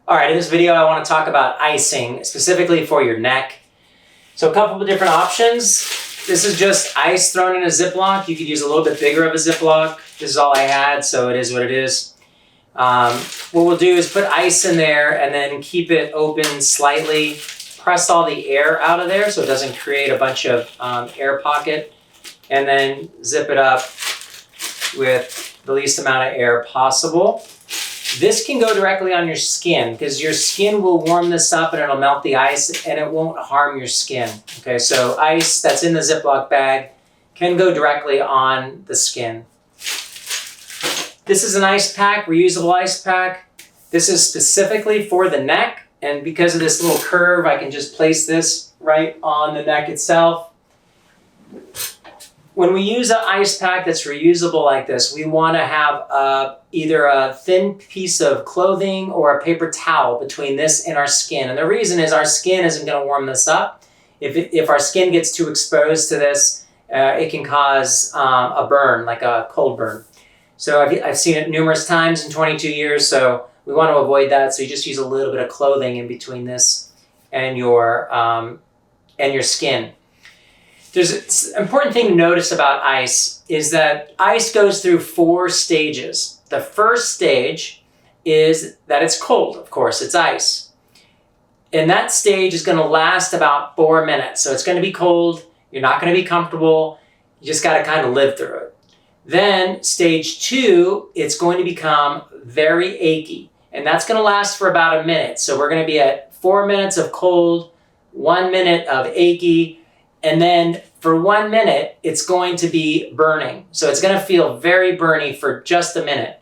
All right, in this video, I want to talk about icing, specifically for your neck. So a couple of different options. This is just ice thrown in a Ziplock. You could use a little bit bigger of a Ziplock. This is all I had, so it is what it is. What we'll do is put ice in there and then keep it open slightly. Press all the air out of there so it doesn't create a bunch of air pocket. And then zip it up with the least amount of air possible. This can go directly on your skin because your skin will warm this up and it'll melt the ice and it won't harm your skin. Okay, so ice that's in the Ziploc bag can go directly on the skin. This is an ice pack, reusable ice pack. This is specifically for the neck, and because of this little curve, I can just place this right on the neck itself. When we use an ice pack that's reusable like this, we want to have either a thin piece of clothing or a paper towel between this and our skin. And the reason is our skin isn't going to warm this up. If our skin gets too exposed to this, it can cause a burn, like a cold burn. So I've seen it numerous times in 22 years, so we want to avoid that. So you just use a little bit of clothing in between this and your skin. There's an important thing to notice about ice is that ice goes through 4 stages. The first stage is that it's cold, of course, it's ice. And that stage is going to last about 4 minutes. So it's going to be cold, you're not going to be comfortable, you just got to kind of live through it. Then stage 2, it's going to become very achy. And that's going to last for about a minute. So we're going to be at 4 minutes of cold, 1 minute of achy, and then for 1 minute, it's going to be burning. So it's going to feel very burny for just a minute.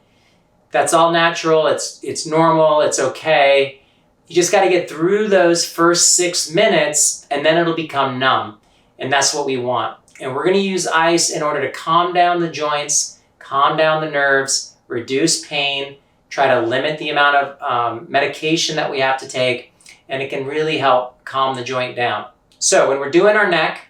That's all natural, it's normal, it's okay. You just got to get through those first 6 minutes and then it'll become numb. And that's what we want. And we're going to use ice in order to calm down the joints, calm down the nerves, reduce pain, try to limit the amount of medication that we have to take, and it can really help calm the joint down. So when we're doing our neck,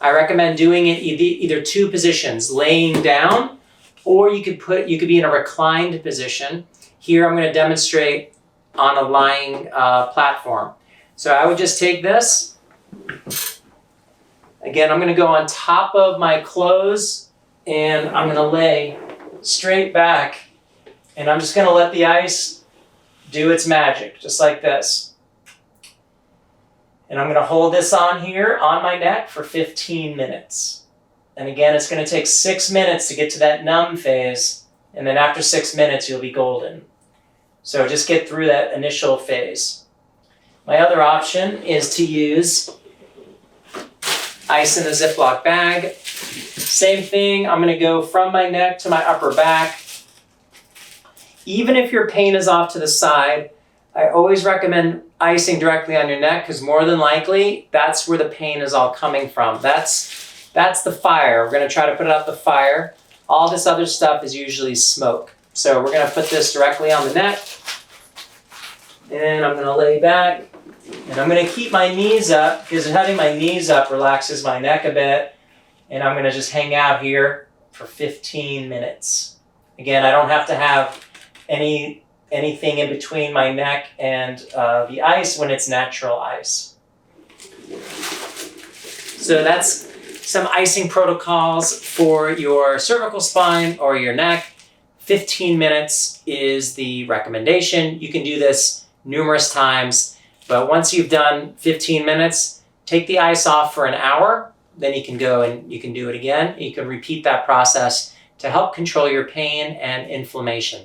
I recommend doing it either 2 positions, laying down, or you could be in a reclined position. Here I'm going to demonstrate on a lying platform. So I would just take this. Again, I'm going to go on top of my clothes and I'm going to lay straight back, and I'm just going to let the ice do its magic, just like this. And I'm going to hold this on here on my neck for 15 minutes. And again, it's going to take 6 minutes to get to that numb phase. And then after 6 minutes, you'll be golden. So just get through that initial phase. My other option is to use ice in the Ziploc bag. Same thing, I'm going to go from my neck to my upper back. Even if your pain is off to the side, I always recommend icing directly on your neck because more than likely, that's where the pain is all coming from. That's the fire. We're going to try to put out the fire. All this other stuff is usually smoke. So we're going to put this directly on the neck. And I'm going to lay back. And I'm going to keep my knees up because having my knees up relaxes my neck a bit. And I'm going to just hang out here for 15 minutes. Again, I don't have to have anything in between my neck and the ice when it's natural ice. So that's some icing protocols for your cervical spine or your neck. 15 minutes is the recommendation. You can do this numerous times, but once you've done 15 minutes, take the ice off for an hour, then you can go and you can do it again. You can repeat that process to help control your pain and inflammation.